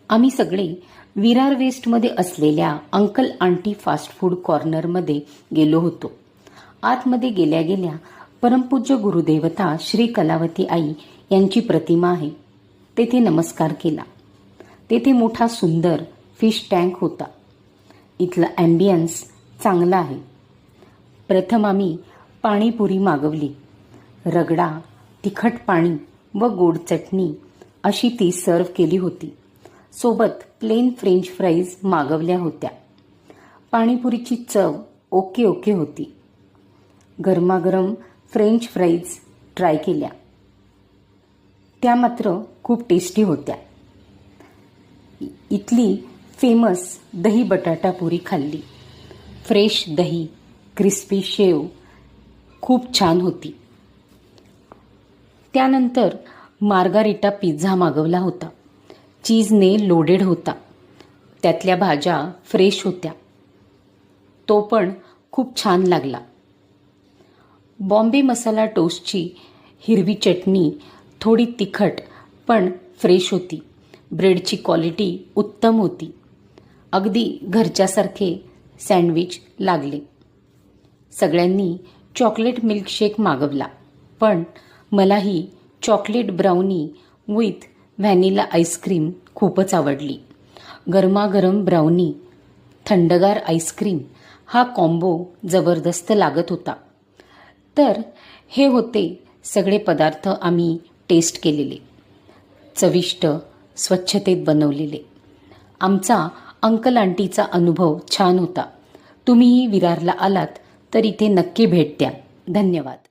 आम्ही सगळे विरार वेस्टमध्ये असलेल्या अंकल आंटी फास्ट फूड कॉर्नरमध्ये गेलो होतो. आतमध्ये गेल्या गेल्या परमपूज्य गुरुदेवता श्री कलावती आई यांची प्रतिमा आहे. तेथे नमस्कार केला. तेथे मोठा सुंदर फिश टँक होता. इथला ॲम्बियन्स चांगला आहे. प्रथम आम्ही पाणीपुरी मागवली. रगडा, तिखट पाणी व गोड चटणी अशी ती सर्व केली होती. सोबत प्लेन फ्रेंच फ्राईज मागवल्या होत्या. पाणीपुरीची चव ओके होती. गरमागरम फ्रेंच फ्राईज ट्राय केल्या. त्या मात्र खूप टेस्टी होत्या. इथली फेमस दही बटाटा पुरी खाल्ली. फ्रेश दही, क्रिस्पी शेव खूप छान होती. त्यानंतर मार्गारिटा पिझ्झा मागवला होता. चीजने लोडेड होता. त्यातल्या भाज्या फ्रेश होत्या. तो पण खूप छान लागला. बॉम्बे मसाला टोस्टची हिरवी चटणी थोडी तिखट पण फ्रेश होती. ब्रेडची क्वालिटी उत्तम होती. अगदी घरच्यासारखे सँडविच लागले. सगळ्यांनी चॉकलेट मिल्कशेक मागवला, पण मलाही chocolate brownie with vanilla ice cream खूपच आवडली. गरमागरम ब्राउनी, थंडगार आईस्क्रीम हा कॉम्बो जबरदस्त लागत होता. तर हे होते सगळे पदार्थ आम्ही टेस्ट केलेले. चविष्ट, स्वच्छतेत बनवलेले. आमचा अंकल आंटीचा अनुभव छान होता. तुम्हीही विरारला आलात तर इथे नक्की भेट द्या. धन्यवाद.